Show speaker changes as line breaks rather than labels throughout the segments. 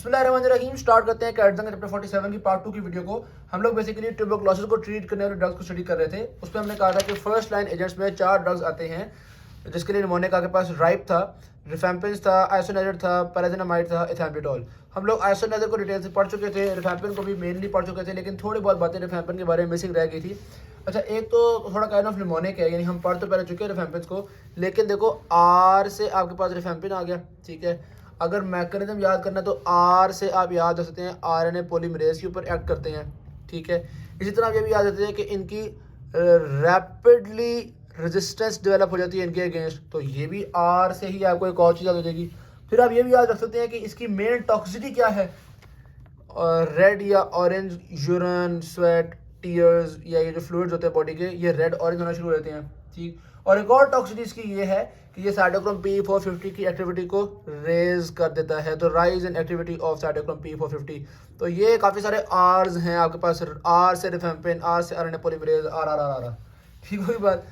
बिस्मिल्लाहिर्रहमानिर्रहीम। स्टार्ट करते हैं कैटजंग चैप्टर 47 की पार्ट 2 की वीडियो को। हम लोग बेसिकली ट्यूबरकुलोसिस को ट्रीट करने वाले ड्रग्स को स्टडी कर रहे थे। उसमें हमने कहा था कि फर्स्ट लाइन एजेंट्स में 4 ड्रग्स आते हैं, जिसके लिए निमोनिक के पास राइप था, रिफेम्पिन था, आइसोनिazid था, पैराजिनामाइड था, इथैम्बिटोल। हम लोग आइसोनिazid को डिटेल से पढ़ चुके थे, रिफेम्पिन को भी मेनली पढ़ चुके थे, लेकिन थोड़ी बहुत बातें रिफेम्पिन के बारे में मिसिंग रह गई थी। अच्छा, एक तो थोड़ा काइंड ऑफ निमोनिक है, यानी हम पढ़ तो पहले चुके हैं रिफेम्पिन को, लेकिन देखो आर से आपके पास रिफेम्पिन आ गया। ठीक है, अगर मैकेनिज्म याद करना तो आर से आप याद रख सकते हैं आरएनए पॉलीमरेज के ऊपर एक्ट करते हैं। ठीक है, इसी तरह आप ये भी याद रखते हैं कि इनकी रैपिडली रेजिस्टेंस डेवलप हो जाती है इनके अगेंस्ट, तो ये भी आर से ही आपको एक और चीज़ याद हो जाएगी। फिर आप ये भी याद रख सकते हैं कि इसकी मेन टॉक्सिसिटी क्या है, रेड या ऑरेंज यूरिन, स्वेट, टीयर्स या ये जो फ्लूइड्स होते हैं बॉडी के, ये रेड ऑरेंज होना शुरू हो जाते हैं। ठीक, और एक और टॉक्सिसिटी इसकी ये है कि ये साइटोक्रोम P450 की एक्टिविटी को रेज कर देता है, तो rise in activity of cytochrome P450। तो ये काफ़ी सारे आर्स हैं आपके पास, आर से रिफेम्पिन, आर से RNA polymerase, R R R R. ठीक होगी बात।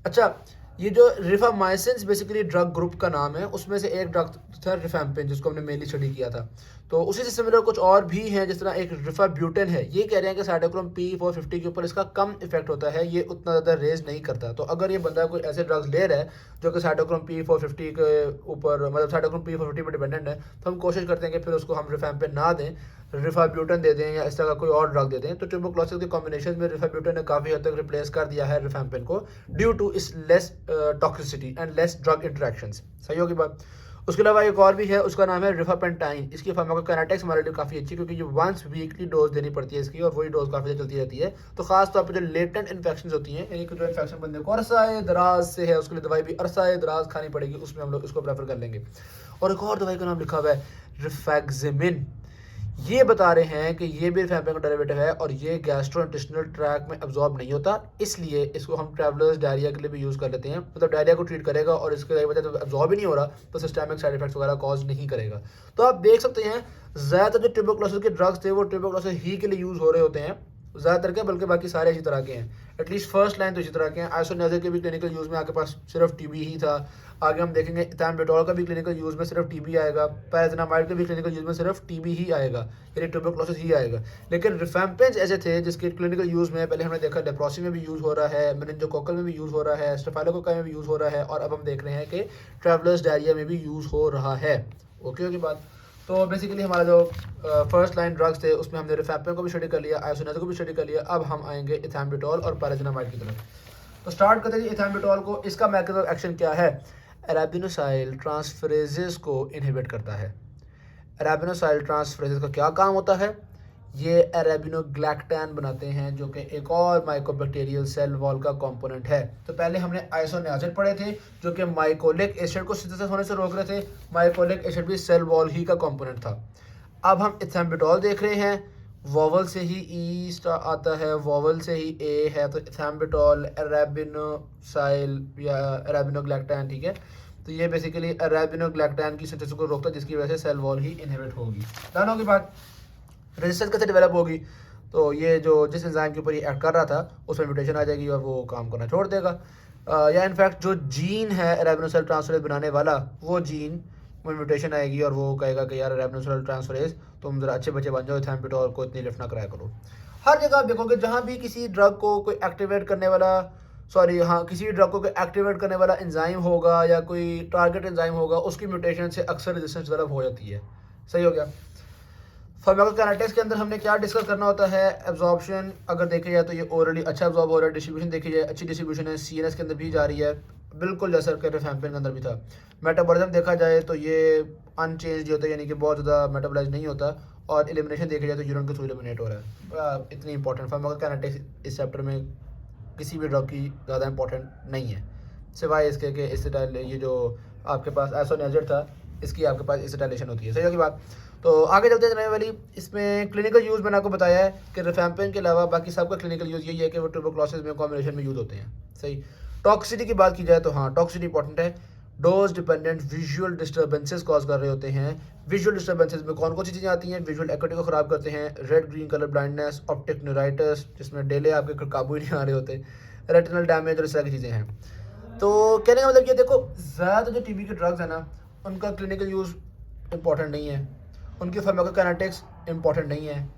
अच्छा, ये जो रिफामाइसिन बेसिकली ड्रग ग्रुप का नाम है, उसमें से एक ड्रग था रिफेम्पिन, जिसको हमने मेनली स्टडी किया था। तो उसी से सिमिलर कुछ और भी हैं, जिस तरह एक रिफाब्यूटेन है। ये कह रहे हैं कि साइटोक्रोम P450 के ऊपर इसका कम इफेक्ट होता है, ये उतना ज़्यादा रेज नहीं करता। तो अगर ये बंदा कोई ऐसे ड्रग्स ले रहा है जो कि साइटोक्रोम P450 के ऊपर, मतलब साइटोक्रोम P450 पर डिपेंडेंट है, तो हम कोशिश करते हैं कि फिर उसको हम रिफेम्पिन ना दें, रिफाब्यूटन दे दें या इस तरह का कोई और ड्रग दे दें। तो ट्यूबरकुलोसिस के कॉम्बिनेशन में रिफाब्यूटन ने काफ़ी हद तक रिप्लेस कर दिया है रिफेम्पिन को, ड्यू टू इस less toxicity and less drug interactions. सही होगी बात। उसके अलावा एक और भी है, उसका नाम है रिफापेंटाइन। इसकी फार्माकोकाइनेटिक्स हमारे लिए काफ़ी अच्छी, क्योंकि ये वंस वीकली डोज देनी पड़ती है इसकी, और वही डोज काफ़ी चलती रहती है। तो खास तौर पर जो लेटेंट इन्फेक्शन होती हैं, यानी कि जो इन्फेक्शन बंदे को अरसाए दराज से है, उसके लिए दवाई भी अरसाए दराज खानी पड़ेगी, उसमें हम लोग इसको प्रेफर कर लेंगे। और एक और दवाई का नाम लिखा हुआ है रिफैक्सिमिन। ये बता रहे हैं कि ये भी रिफेम्पिन का डेरिवेटिव है, और ये गैस्ट्रोइंटेस्टिनल ट्रैक में अब्जॉर्ब नहीं होता, इसलिए इसको हम ट्रैवलर्स डायरिया के लिए भी यूज़ कर लेते हैं। मतलब डायरिया को ट्रीट करेगा, और इसके वजह से अब्जॉर्ब ही नहीं हो रहा, तो सिस्टमिक साइड इफेक्ट्स वगैरह कॉज नहीं करेगा। तो आप देख सकते हैं ज़्यादातर जो ट्यूबरकुलोसिस के ड्रग्स थे वो ट्यूबरकुलोसिस ही के लिए यूज़ हो रहे होते हैं, ज़्यादातर के, बल्कि बाकी सारे इसी तरह के हैं। एटलीस्ट फर्स्ट लाइन तो इसी तरह के हैं। आइसोनिazid के भी क्लिनिकल यूज़ में आपके पास सिर्फ टीबी ही था। आगे हम देखेंगे इथैम्बिटोल का भी क्लिनिकल यूज़ में सिर्फ टीबी आएगा, पैराजिनामाइड के भी क्लिनिकल यूज़ में सिर्फ टीबी ही आएगा, यानी ट्यूबरकुलोसिस ही आएगा। लेकिन रिफेम्पिन ऐसे थे जिसके क्लिनिकल यूज़ में पहले हमने देखा लेप्रोसी में भी यूज़ हो रहा है, मेनिंजोकोकल में भी यूज़ हो रहा है, स्टेफाइलोकोकाई में भी यूज़ हो रहा है, और अब हम देख रहे हैं कि ट्रैवलर्स डायरिया में भी यूज़ हो रहा है। ओके की बात। तो बेसिकली हमारा जो फर्स्ट लाइन ड्रग्स थे उसमें हमने रिफेम्पिन को भी स्टडी कर लिया, आइसोनिazid को भी स्टडी कर लिया। अब हम आएंगे इथैम्बिटोल और पैराजिनामाइड की तरफ। तो स्टार्ट करते हैं इथैम्बिटोल को। इसका मैकेनिज्म ऑफ एक्शन क्या है? अरेबिनोसाइल ट्रांसफरेजेस को इनहिबिट करता है। अरेबिनोसाइल ट्रांसफरेजेस का क्या काम होता है? ये अरेबिनोग्लैक्टैन बनाते हैं, जो कि एक और माइकोबैक्टीरियल सेल वॉल का कंपोनेंट है। तो पहले हमने आइसोनिazid पढ़े थे, जो कि माइकोलिक एसिड को सिंथेसिस होने से रोक रहे थे। माइकोलिक एसिड भी सेल वॉल ही का कंपोनेंट था। अब हम इथैम्बिटोल देख रहे हैं, वॉवल से ही ई आता है, वॉवल से ही ए है, तो इथैम्बिटोल अरेबिनोसाइल या अरेबिनोग्लैक्टैन। ठीक है, तो ये बेसिकली अरेबिनोग्लैक्टैन की सिंथेसिस को रोकता है, जिसकी वजह से सेल वॉल ही इनहिबिट होगी। डन होगी बात। रेजिस्टेंस कैसे डेवलप होगी? तो ये जो जिस एंजाइम के ऊपर ये एक्ट कर रहा था उसमें म्यूटेशन आ जाएगी और वो काम करना छोड़ देगा, या इनफैक्ट जो जीन है अरेबिनोसाइल ट्रांसफरेज बनाने वाला, वो जीन में म्यूटेशन आएगी और वो कहेगा कि यार अरेबिनोसाइल ट्रांसफरेज तुम जरा अच्छे बच्चे बन जाओ, इथैम्बिटोल को इतनी लिफ्ट ना कराया करो। हर जगह आप देखोगे जहाँ भी किसी ड्रग को कोई एक्टिवेट करने वाला, किसी ड्रग को कोई एक्टिवेट करने वाला एंजाइम होगा या कोई टारगेट एंजाइम होगा, उसकी म्यूटेशन से अक्सर रेजिस्टेंस डेवलप हो जाती है। सही हो गया। फार्माकोकाइनेटिक्स के अंदर हमने क्या डिस्कस करना होता है? एब्जॉर्प्शन अगर देखे जाए तो ये ओरली अच्छा एब्जॉर्ब हो रहा है, डिस्ट्रीब्यूशन देखी जाए अच्छी डिस्ट्रीब्यूशन है, सीएनएस के अंदर भी जा रही है, बिल्कुल जैसा कि रिफेम्पिन के अंदर भी था। मेटाबॉलिज्म देखा जाए तो ये अनचेंज होता है, यानी कि बहुत ज़्यादा मेटाबोलाइज नहीं होता, और एलिमिनेशन देखी जाए तो यूरिन के थ्रू एलिमिनेट हो रहा है। इतनी इंपॉर्टेंट फार्माकोकाइनेटिक्स इस चैप्टर में किसी भी ड्रग की ज़्यादा इंपॉर्टेंट नहीं है, सिवाय इसके कि एसिटाइल, ये जो आपके पास आइसोनिazid था, इसकी आपके पास एसिटाइलेशन होती है। सही होगी बात। तो आगे चलते हैं वाली। इसमें क्लिनिकल यूज़ मैंने आपको बताया है कि रिफेम्पिन के अलावा बाकी सबका क्लिनिकल यूज़ यही है कि वो ट्यूबरकुलोसिस में कॉम्बिनेशन में यूज़ होते हैं। सही। टॉक्सिसिटी की बात की जाए तो हाँ, टॉक्सिसिटी इंपॉर्टेंट है। Dose dependent visual disturbances cause कर रहे होते हैं। विजुअल डिस्टर्बेंसेस में कौन कौन सी चीज़ें आती हैं? विजुअल एक्टिविटी को ख़राब करते हैं, red green colour blindness, optic neuritis जिसमें डेले आपके काबू ही नहीं आ रहे होते, रेटिनल डैमेज और इस तरह की चीज़ें हैं। तो कहने का मतलब ये देखो, ज़्यादा जो टीबी के ड्रग्स हैं ना, उनका क्लिनिकल यूज़ इंपॉर्टेंट नहीं है, उनकी फार्माकोकाइनेटिक्स इंपॉर्टेंट नहीं है,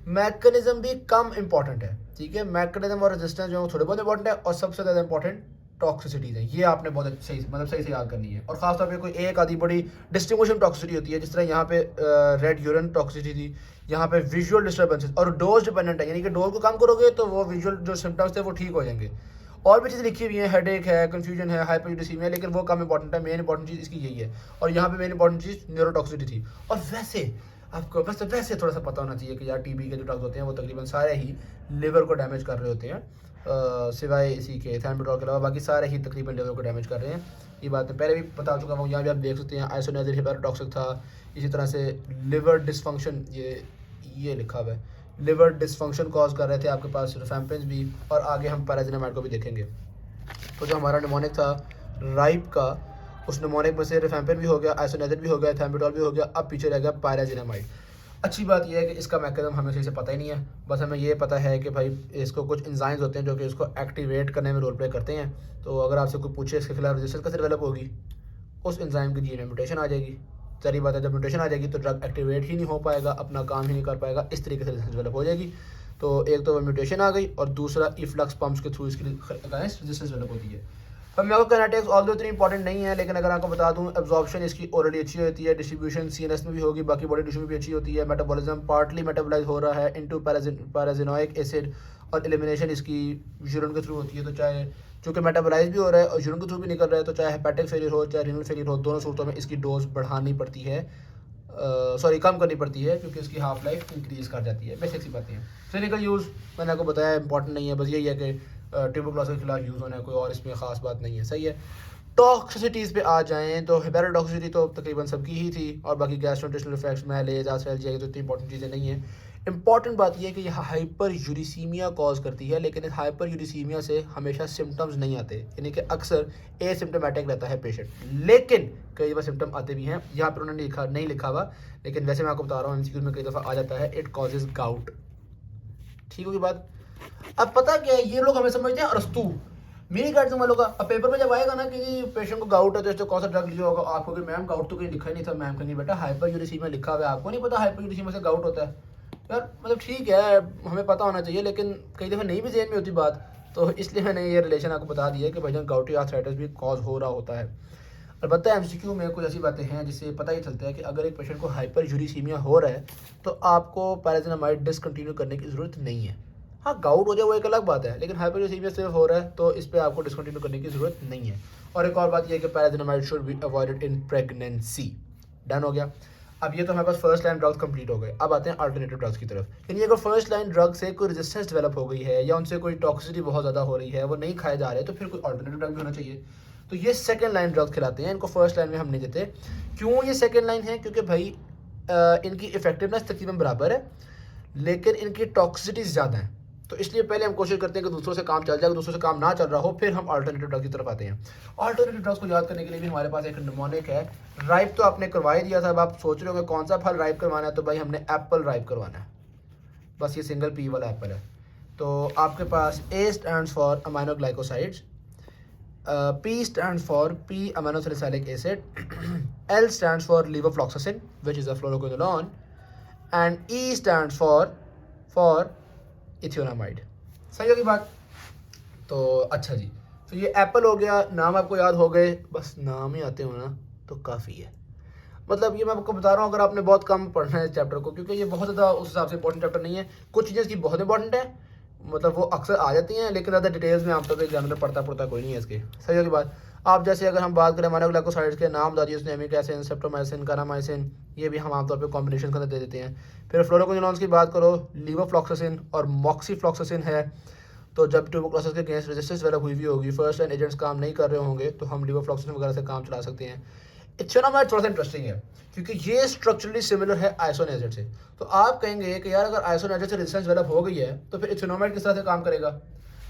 मैकेनिज्म भी कम इंपॉर्टेंट है, ठीक है। मैकेनिज्म और रेजिस्टेंस जो है थोड़े बहुत इंपॉर्टेंट है, और सबसे ज़्यादा इंपॉर्टेंट टॉक्सिसिटीज़ है। ये आपने बहुत सही सही से याद करनी है, और खासतौर पे कोई एक आधी बड़ी डिस्टिंग्विशिंग टॉक्सिसिटी होती है, जिस तरह यहाँ पे रेड यूरिन टॉक्सिसिटी थी, यहाँ पे विजुअल डिस्टर्बेंसेस, और डोज डिपेंडेंट है, यानी कि डोज को कम करोगे तो वो विजुअल जो सिम्टम्स थे वो ठीक हो जाएंगे। और भी चीज़ें लिखी हुई हैं, हेडेक है, कन्फ्यूजन है, हाइपरयूरिसीमिया, लेकिन वो कम इंपॉर्टेंट है। मेन इंपॉर्टेंट चीज़ इसकी यही है, और यहाँ पे मेन इंपॉर्टेंट चीज़ न्यूरोटॉक्सिसिटी थी। और वैसे आपको वैसे थोड़ा सा पता होना चाहिए कि यार टीबी के जो ड्रग्स होते हैं वो तकरीबन सारे ही लिवर को डैमेज कर रहे होते हैं, सिवाय इसी के थैम्बुटॉल के अलावा बाकी सारे ही तकरीबन लिवर को डैमेज कर रहे हैं। ये बात मैं पहले भी बता चुका हूँ, यहाँ भी आप देख सकते हैं आइसोनियाजिड हेपेटोटॉक्सिक था। इसी तरह से लिवर डिसफंक्शन, ये लिखा हुआ है, लिवर डिसफंक्शन कॉज कर रहे थे आपके पास रिफैम्पिन्स भी, और आगे हम पैराजिनामाइड को भी देखेंगे। तो जो हमारा निमोनिक था राइप का, उस निमोनिक में से रिफैम्पिन भी हो गया, आइसोनियाजिड भी हो गया, थैम्बुटॉल भी हो गया, अब पीछे रह गया पैराजिनामाइड। अच्छी बात यह है कि इसका मैकेनिज्म हमें सही से पता ही नहीं है, बस हमें ये पता है कि भाई इसको कुछ एंजाइम्स होते हैं जो कि इसको एक्टिवेट करने में रोल प्ले करते हैं। तो अगर आपसे कोई पूछे इसके खिलाफ रेजिस्टेंस कैसे डेवलप होगी, उस एंजाइम की जीन में म्यूटेशन आ जाएगी। सारी बात है, जब म्यूटेशन आ जाएगी तो ड्रग एक्टिवेट ही नहीं हो पाएगा, अपना काम ही नहीं कर पाएगा, इस तरीके से रेजिस्टेंस डेवलप हो जाएगी। तो एक तो म्यूटेशन आ गई, और दूसरा इफ्लक्स पंप्स के थ्रू इसकी रेजिस्टेंस डेवलप होती है। फार्माकोकाइनेटिक्स ऑल्दो इतनी इंपॉर्टेंट नहीं है, लेकिन अगर आपको बता दूं, एब्जॉर्प्शन इसकी ओरली अच्छी होती है, डिस्ट्रीब्यूशन सीएनएस में भी होगी, बाकी बॉडी टिश्यू में भी अच्छी होती है, मेटाबॉलिज्म पार्टली मेटाबोलाइज हो रहा है इनटू पैराजिनोइक एसिड, और एलिमिनेशन इसकी यूरिन के थ्रू होती है। तो चाहे चूँकि मेटाबोलाइज भी हो रहा है और यूरिन के थ्रू भी निकल रहा है, तो चाहे हेपेटिक फेलियर हो चाहे रीनल फेलियर हो, दोनों सूरतों में इसकी डोज बढ़ानी पड़ती है, कम करनी पड़ती है, क्योंकि इसकी हाफ लाइफ इंक्रीज़ कर जाती है। बेसिक सी बातें हैं। क्लिनिकल यूज़ मैंने आपको बताया इंपॉर्टेंट नहीं है, बस यही है कि ट्यूबरकुलोसिस के खिलाफ यूज़ होना है, कोई और इसमें ख़ास बात नहीं है, सही है। टॉक्सिसिटीज़ पे आ जाएँ तो हेपेटोटॉक्सिसिटी तो तकरीबन सबकी ही थी, और बाकी गैस्ट्रोइंटेस्टिनल इफेक्ट्स, मैलेज, एलर्जी, तो इतनी इंपॉर्टेंट चीज़ें नहीं हैं। इंपॉर्टेंट बात यह है कि यह हाइपर यूरिसीमिया कॉज करती है, लेकिन इस हाइपर यूरिसीमिया से हमेशा सिम्टम्स नहीं आते, यानी कि अक्सर एसिम्टोमेटिक रहता है पेशेंट, लेकिन कई बार सिम्टम आते भी हैं। यहाँ पर उन्होंने नहीं लिखा हुआ, लेकिन वैसे मैं आपको बता रहा हूँ, एमसीक्यू में कई दफ़ा आ जाता है, इट कॉजेज गाउट। ठीक होगी बात। अब पता क्या है, ये लोग हमें समझते हैं अरस्तू, मेरी गाइड समझ लोगा। अब पेपर में जब आएगा ना कि पेशेंट को गाउट है तो इसको कौन सा ड्रग लिया होगा, आपको कि मैम गाउट तो कहीं लिखा ही नहीं था। मैम कहेंगे बेटा हाइपर यूरिसीमिया लिखा हुआ है, आपको नहीं पता हाइपर यूरिसीमिया से गाउट होता है। यार मतलब ठीक है, हमें पता होना चाहिए, लेकिन कई दफ़ा नहीं भी ज़हन में होती बात, तो इसलिए मैंने ये रिलेशन आपको बता दिया कि भाईजान गाउटी आर्थराइटिस भी कॉज हो रहा होता है। अलबत्ता एमसीक्यू में कुछ ऐसी बातें हैं जिससे पता ही चलता है कि अगर एक पेशेंट को हाइपर यूरिसीमिया हो रहा है तो आपको पैराजिनामाइड डिसकंटिन्यू करने की ज़रूरत नहीं है। हाँ, गाउट हो जाए वो एक अलग बात है, लेकिन हाइपर यूरिसीमिया सिर्फ हो रहा है तो इस पर आपको डिसकंटिन्यू करने की ज़रूरत नहीं है। और एक और बात यह है कि पैराजिनामाइड should be avoided in pregnancy. Done हो गया। अब ये तो हमारे पास फर्स्ट लाइन ड्रग्स कंप्लीट हो गए, अब आते हैं अल्टरनेटिव ड्रग्स की तरफ। यानी अगर फर्स्ट लाइन ड्रग से कोई रेजिस्टेंस डेवलप हो गई है या उनसे कोई टॉक्सिसिटी बहुत ज़्यादा हो रही है, वो नहीं खाए जा रहे, तो फिर कोई अल्टरनेटिव ड्रग भी होना चाहिए। तो ये सेकंड लाइन ड्रग्स खिलाते हैं, इनको फर्स्ट लाइन में हम नहीं देते। क्यों ये सेकंड लाइन है? क्योंकि भाई इनकी इफेक्टिवनेस तकरीबन बराबर है, लेकिन इनकी टॉक्सिसिटीज़ ज़्यादा हैं। तो इसलिए पहले हम कोशिश करते हैं कि दूसरों से काम चल जाए, दूसरों से काम ना चल रहा हो, फिर हम अल्टरनेटिव ड्रग की तरफ आते हैं। अल्टरनेटिव ड्रग्स को याद करने के लिए भी हमारे पास एक निमोनिक है। राइप तो आपने करवा ही दिया था। अब आप सोच रहे होंगे कौन सा फल राइप करवाना है, तो भाई हमने एप्पल राइप करवाना है, बस ये सिंगल पी वाला एप्पल है। तो आपके पास A stands for aminoglycosides, P stands for p-aminosalicylic acid, L stands for levofloxacin, which is a fluoroquinolone, and E stands for इथियोनामाइड। सही होगी बात। तो अच्छा जी, तो ये एप्पल हो गया, नाम आपको याद हो गए, बस नाम ही आते हो ना तो काफ़ी है। मतलब ये मैं आपको बता रहा हूँ, अगर आपने बहुत कम पढ़ना है इस चैप्टर को, क्योंकि ये बहुत ज़्यादा उस हिसाब से इंपॉर्टेंट चैप्टर नहीं है। कुछ चीज़ें इसकी बहुत इंपॉर्टेंट है, मतलब वो अक्सर आ जाती हैं, लेकिन ज़्यादा डिटेल्स में आमतौर पर एग्जामिनर पढ़ता कोई नहीं है इसके। सही होगी बात। आप जैसे अगर हम बात करें अमाइनोग्लाइकोसाइड्स के नाम बता दिए उसने, एमिक एसिड, सेप्टोमाइसिन, कारामाइसिन, ये भी हम आमतौर पे कॉम्बिनेशन के अंदर दे देते हैं। फिर फ्लोरोक्विनोलोन्स की बात करो, लीवोफ्लॉक्सासिन और मॉक्सीफ्लॉक्सासिन है। तो जब ट्यूबरकुलोसिस के अगेंस्ट रेजिस्टेंस डेवलप हुई होगी, फर्स्ट लाइन एजेंट्स काम नहीं कर रहे होंगे, तो हम लीवोफ्लॉक्सासिन वगैरह से काम चला सकते हैं। इथियोनामाइड थोड़ा सा इंटरेस्टिंग है, क्योंकि ये स्ट्रक्चरली सिमिलर है आइसोनियाजिड से। तो आप कहेंगे कि यार अगर आइसोनियाजिड से रेजिस्टेंस डेवलप हो गई है तो फिर इथियोनामाइड किस तरह से काम करेगा?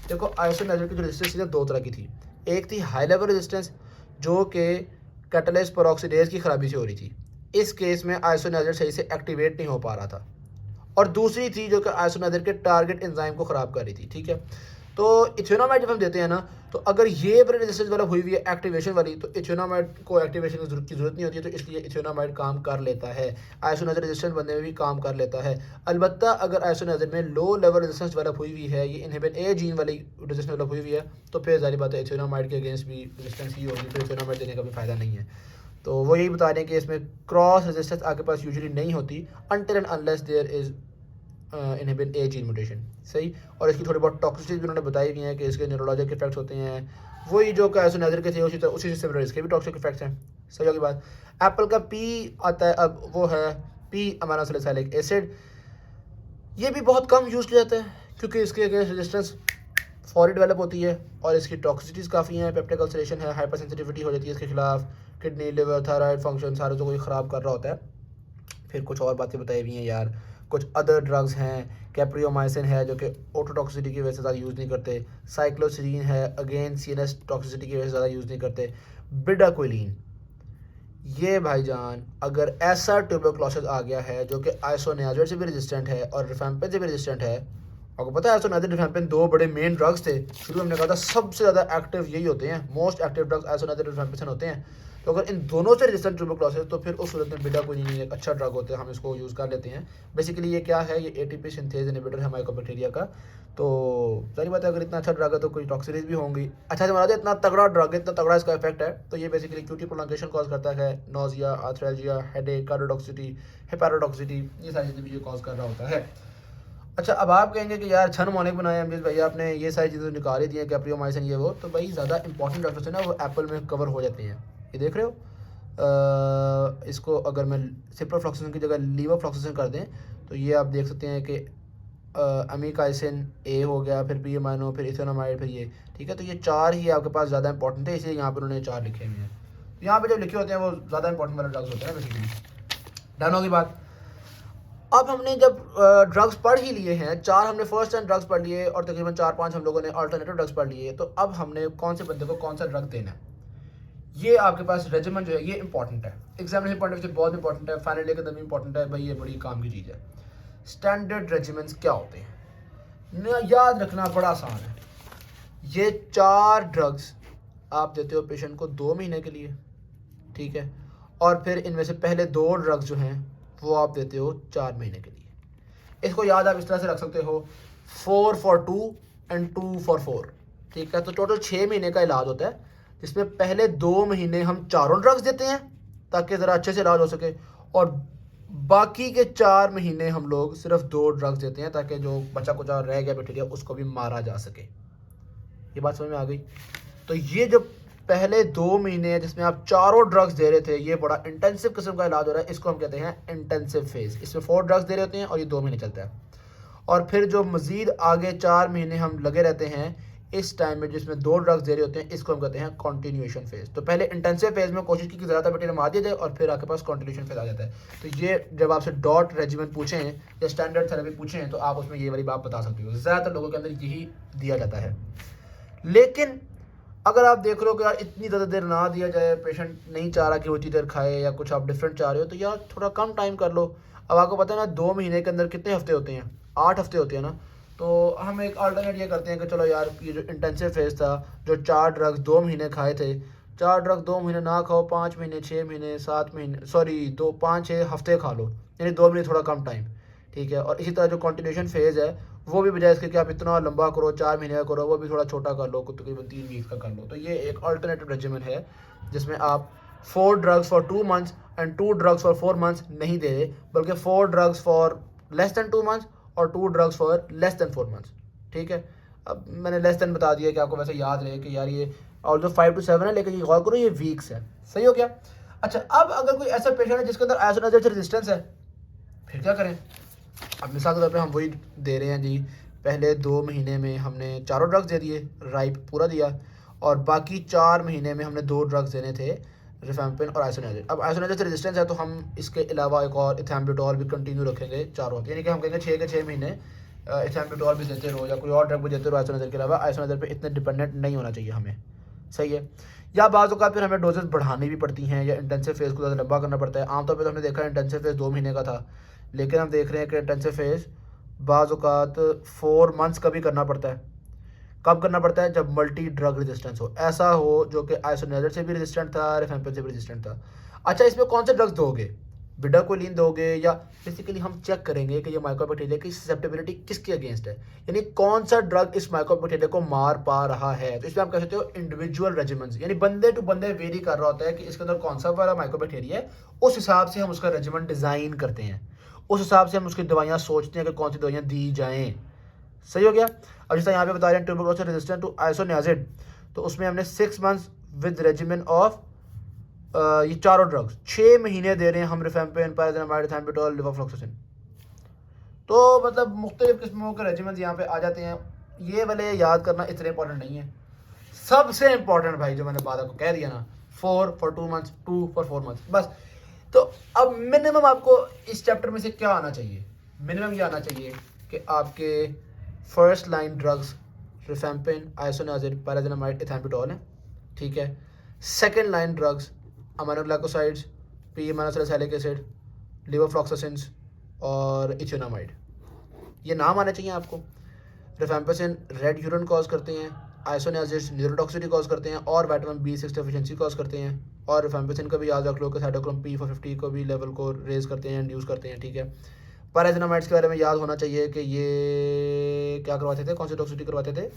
देखो, आइसोनियाजिड की जो रेजिस्टेंस दो तरह की थी। एक थी हाई लेवल रेजिस्टेंस, जो कि कैटालिस पेरोक्सीडेज की खराबी से हो रही थी। इस केस में आइसोनियाजिड सही से एक्टिवेट नहीं हो पा रहा था। और दूसरी थी जो कि आइसोनियाजिड के टारगेट एंजाइम को ख़राब कर रही थी। ठीक है, तो इथेनोमाइड जब हम देते हैं ना, तो अगर ये वाली रेजिस्टेंस वाला हुई हुई है एक्टिवेशन वाली, तो इथेनोमाइड को एक्टिवेशन की जरूरत नहीं होती है, तो इसलिए इथेनोमाइड काम कर लेता है, आइसोनाइजर रेजिस्टेंस बनने में भी काम कर लेता है। अलबत्ता अगर आइसोनाइजर में लो लेवल रेजिस्टेंस वाला हुई हुई है, ये इनहिबिन ए जीन वाली रेजिस्टेंस वाला हुई हुई है, तो फिर जारी बात है इथेनोमाइड के अगेंस्ट भी रेजिस्टेंस ही होगी, फिर इथेनोमाइड देने का भी फायदा नहीं है। तो वो यही बता रहे हैं कि इसमें क्रॉस रेजिस्टेंस आपके पास यूजुअली नहीं होती until and unless there is inhibin a gene mutation. सही। और इसकी थोड़ी बहुत टॉक्सिसिटी भी उन्होंने बताई हुई है कि इसके न्यूरोलॉजिक इफेक्ट्स होते हैं, वही जो आइसोनाइजर के थे उसी से सिमिलर इसके भी टॉक्सिक इफेक्ट्स हैं। सही होगी बात। एप्पल का पी आता है, अब वो है पी अमाइनो सैलिसिलिक एसिड, ये भी बहुत कम यूज़ किया जाता है क्योंकि इसके अगेंस्ट रेजिस्टेंस फौरी डेवलप होती है और इसकी टॉक्सिसिटीज़ काफ़ी हैं, पेप्टिक अल्सरेशन है, हाइपर सेंसिटिविटी हो जाती है इसके खिलाफ, किडनी लिवर थायराइड फंक्शन सारे तो कोई ख़राब कर रहा होता है। फिर कुछ और बातें बताई हुई हैं यार, कुछ अदर ड्रग्स हैं, कैप्रियोमाइसिन है जो कि ऑटोटॉक्सिसिटी की वजह से ज़्यादा यूज़ नहीं करते, साइक्लोसिरीन है अगेन सीएनएस टॉक्सिसिटी की वजह से ज़्यादा यूज़ नहीं करते, बिडाक्विलीन, ये भाईजान अगर ऐसा ट्यूबरकुलोसिस आ गया है जो कि आइसोनियाज़िड से भी रेजिस्टेंट है और रिफेम्पिन से भी रेजिस्टेंट है, आपको पता है आइसोनियाज़िड रिफेम्पिन दो बड़े मेन ड्रग्स थे, शुरू में हमने कहा था सबसे ज़्यादा एक्टिव यही होते हैं, मोस्ट एक्टिव ड्रग्स आइसोनियाज़िड रिफेम्पिन होते हैं। तो अगर इन दोनों से रेजिस्टेंट ट्यूबरकुलोसिस तो फिर उस सूरत में बिडाक्विलीन एक अच्छा ड्रग होता है, हम इसको यूज़ कर लेते हैं। बेसिकली ये क्या है, ये एटीपी सिंथेज इनहिबिटर है माइकोबैक्टीरिया का। तो सारी बात है, अगर इतना अच्छा ड्रग है तो कोई टॉक्सिटीज भी होंगी। अच्छा हमारा इतना तगड़ा ड्रग है, इतना तगड़ा इसका इफेक्ट है, तो ये बेसिकली क्यूटी प्रोलॉन्गेशन कॉज करता है, नोजिया, आर्थ्रैल्जिया, हेडेक, कार्डियोटॉक्सिटी, हेपेटोटॉक्सिटी, ये सारी चीज़ें भी ये कॉज कर रहा होता है। अच्छा अब आप कहेंगे कि यार छन मॉनिक बनाए अमजद भैया आपने, ये सारी चीज़ें निकाल ही दी हैं, कैप्रियोमाइसिन ये वो, तो भाई ज़्यादा इंपॉर्टेंट डॉक्टर्स है ना वो एप्पल में कवर हो जाते हैं, ये देख रहे हो। इसको अगर मैं सिप्रोफ्लॉक्सासिन की जगह लीवोफ्लॉक्सासिन कर दें तो ये आप देख सकते हैं कि अमीकाइसिन ए हो गया, फिर पी अमाइनो, फिर इथेनोमाइड, फिर ये, ठीक है। तो ये चार ही आपके पास ज़्यादा इंपॉर्टेंट है, इसलिए यहाँ पर उन्होंने चार लिखे हुए हैं। यहाँ पे जब लिखे होते हैं वो ज़्यादा इंपॉर्टेंट वाले ड्रग्स होते हैं बेसिकली। डन होगी बात। अब हमने जब ड्रग्स पढ़ ही लिए हैं, चार हमने फर्स्ट टाइम ड्रग्स पढ़ लिए और तकरीबन 4-5 हम लोगों ने अल्टरनेटिव ड्रग्स पढ़ लिए, तो अब हमने कौन से बंदे को कौन सा ड्रग देना है, ये आपके पास रेजिमेंट जो है ये इंपॉर्टेंट है, एग्जामिनेशन पॉइंट ऑफ व्यू से बहुत इंपॉर्टेंट है, फाइनल ईयर के अंदर भी इंपॉर्टेंट है भाई, ये बड़ी काम की चीज़ है। स्टैंडर्ड रेजिमेंट्स क्या होते हैं ना, याद रखना बड़ा आसान है। ये चार ड्रग्स आप देते हो पेशेंट को 2 महीने के लिए, ठीक है, और फिर इनमें से पहले 2 ड्रग्स जो हैं वो आप देते हो 4 महीने के लिए। इसको याद आप इस तरह से रख सकते हो 4 for 2 and 2 for 4, ठीक है। तो टोटल 6 महीने का इलाज होता है, जिसमें पहले 2 महीने हम चारों ड्रग्स देते हैं ताकि ज़रा अच्छे से इलाज हो सके, और बाकी के 4 महीने हम लोग सिर्फ 2 ड्रग्स देते हैं ताकि जो बचा कुचा रह गया बैक्टीरिया उसको भी मारा जा सके। ये बात समझ में आ गई। तो ये जो पहले 2 महीने हैं जिसमें आप चारों ड्रग्स दे रहे थे, ये बड़ा इंटेंसिव किस्म का इलाज हो रहा है, इसको हम कहते हैं इंटेंसिव फेज। इसमें 4 ड्रग्स दे रहे होते हैं और ये 2 महीने चलता है, और फिर जो मज़ीद आगे 4 महीने हम लगे रहते हैं इस टाइम में जिसमें 2 ड्रग्स दे रहे होते हैं, इसको हम कहते हैं कॉन्टिन्यूएशन फेज। तो पहले इंटेंसिव फेज में कोशिश की कि ज़्यादा बैक्टीरिया मार दिया जाए और फिर आपके पास कॉन्टिन्यूएशन फेज आ जाता है। तो ये जब आपसे डॉट रेजिमेंट पूछें या स्टैंडर्ड थेरेपी पूछें तो आप उसमें ये वाली बात बता सकते हो, ज़्यादातर लोगों के अंदर यही दिया जाता है। लेकिन अगर आप देख रहे हो कि यार इतनी ज़्यादा देर ना दिया जाए, पेशेंट नहीं चाह रहा कि वो इतनी देर खाए, या कुछ आप डिफरेंट चाह रहे हो, तो यार थोड़ा कम टाइम कर लो। अब आपको पता है ना 2 महीने के अंदर कितने हफ्ते होते हैं, 8 हफ्ते होते हैं ना। तो हम एक अल्टरनेट ये करते हैं कि चलो यार ये जो इंटेंसिव फेज था, जो 4 ड्रग्स 2 महीने खाए थे, 4 ड्रग्स 2 महीने ना खाओ, 5 महीने, 6 महीने, 7 महीने, सॉरी 5-6 हफ्ते खा लो, यानी 2 महीने थोड़ा कम टाइम, ठीक है। और इसी तरह जो कॉन्टिन्यूशन फेज़ है वो भी बजाय इसके कि आप इतना लंबा करो 4 महीने का करो, वो भी थोड़ा छोटा कर लो, तकरीबन 3 वीक का कर लो। तो ये एक अल्टरनेटिव रेजिमेंट है जिसमें आप 4 drugs for 2 months and 2 drugs for 4 months नहीं दे रहे, बल्कि 4 drugs for less than 2 months और 2 drugs for less than 4 months, ठीक है। अब मैंने लेस दैन बता दिया कि आपको वैसे याद रहे कि यार ये ऑल्सो 5 to 7 है, लेकिन ये गौर करो ये वीक्स है। सही हो गया। अच्छा अब अगर कोई ऐसा पेशेंट है जिसके अंदर आइसोनाइजर से रेजिस्टेंस है, फिर क्या करें। अब मिसाल के तौर पे हम वही दे रहे हैं जी, पहले 2 महीने में हमने चारों ड्रग्स दे दिए, राइप पूरा दिया, और बाकी 4 महीने में हमने 2 ड्रग्स देने थे, रिफेम्पिन और आइसोनाइजर। अब आइसोनाइजर से रेजिस्टेंस है तो हम इसके अलावा एक और इथैम्ब्यूटॉल भी कंटिन्यू रखेंगे चारों, यानी कि हम कहेंगे 6 के 6 महीने इथैम्ब्यूटॉल भी देते रहो या कोई और ड्रग भी देते रहो आइसोनाइजर के अलावा। आइसोनाइजर पे इतने डिपेंडेंट नहीं होना चाहिए हमें, सही है। या बाज़ औक़ात फिर हमें डोजेस बढ़ानी भी पड़ती हैं या इंटेंसिव फेज़ को ज़्यादा लंबा करना पड़ता है। आमतौर पर तो हमने देखा है इंटेंसिव फेज़ 2 महीने का था, लेकिन हम देख रहे हैं कि इंटेंसिव फेज़ बाज़ औक़ात 4 मंथ्स का भी करना पड़ता है, कब करना पड़ता है? जब मल्टी ड्रग रेजिस्टेंस हो, ऐसा हो जो कि आइसोनियाजिड से भी रेजिस्टेंट था, रिफेम्पिसिन से भी रेजिस्टेंट था। अच्छा, इसमें कौन से ड्रग्स दोगे? बिडाकोलिन दोगे, या बेसिकली हम चेक करेंगे कि ये माइक्रोबैक्टीरिया की ससेप्टेबिलिटी किसके अगेंस्ट है, यानी कौन सा ड्रग इस माइक्रोबैक्टीरिया को मार पा रहा है। तो इसमें आप कह सकते हो इंडिविजुअल रेजिमेंट्स, यानी बंदे टू बंदे वेरी कर रहा होता है कि इसके अंदर कौन सा वाला माइक्रोबैक्टीरिया है, उस हिसाब से हम उसका रेजिमेंट डिज़ाइन करते हैं, उस हिसाब से हम उसकी दवाइयाँ सोचते हैं कि कौन सी दवाइयाँ दी जाएँ। सही हो गया। अब जैसा यहाँ पे बता रहे हैं ट्यूबरकुलोसिस रेजिस्टेंट टू आइसोनियाजिड, तो उसमें हमने 6 मंथ्स विद रेजिमेन ऑफ ये चारों ड्रग्स 6 महीने दे रहे हैं हम, रिफेम्पिन, पाइराज़िनामाइड, एथैम्पिटोल, लेवोफ्लॉक्सासिन। तो मतलब मुख्तलिफ किस्मों के रेजिमेंट्स यहाँ पे आ जाते हैं। ये वाले याद करना इतने इंपॉर्टेंट नहीं है। सबसे इंपॉर्टेंट भाई जो मैंने बाद आपको कह दिया ना, 4 for 2 months, 2 for 4 months, बस। तो अब मिनिमम आपको इस चैप्टर में से क्या आना चाहिए? मिनिमम ये आना चाहिए कि आपके first line drugs rifampin, isoniazid, pyrazinamide, ethambutol है, ठीक है। Second line drugs aminoglycosides, p aminosalicylic acid, levofloxacins और इथेनोमाइड, ये नाम आने चाहिए आपको। रिफेम्पिसिन रेड यूरिन कॉज करते हैं, आइसोनियाजिड्स न्यूरोटॉक्सिसिटी कॉज करते हैं और विटामिन B6 डेफिशिएंसी कॉज करते हैं, और रिफेम्पिसिन का भी याद रख लो कि साइटोक्रोम P450 को भी लेवल को रेज करते हैं, इंड्यूस करते हैं, ठीक है। पाइराज़िनामाइड्स के बारे में याद होना चाहिए कि ये क्या करवाते थे, कौन सी टॉक्सिसिटी करवाते थे?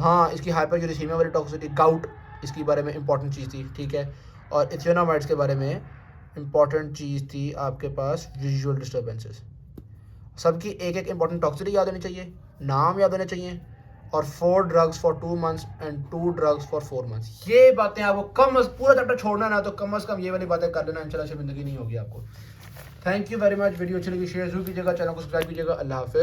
हाँ, इसकी हाइपरयूरेसीमिया वाली टॉक्सिसिटी, गाउट, इसके बारे में इंपॉर्टेंट चीज़ थी, ठीक है। और इथेनोमाइड्स के बारे में इंपॉर्टेंट चीज़ थी आपके पास विजुअल डिस्टर्बेंसेस। सबकी एक एक इंपॉर्टेंट टॉक्सिसिटी याद होनी चाहिए, नाम याद होने चाहिए, और 4 drugs for 2 months and 2 drugs for 4 months। ये बातें आपको पूरा चैप्टर छोड़ना ना, तो कम से कम ये वाली बातें कर लेना, इंशाल्लाह शर्मिंदगी नहीं होगी आपको। Thank you very much. Video अच्छी लगी शेयर जरूर कीजिएगा, चैनल को सब्सक्राइब कीजिएगा। अल्लाह हाफिज़।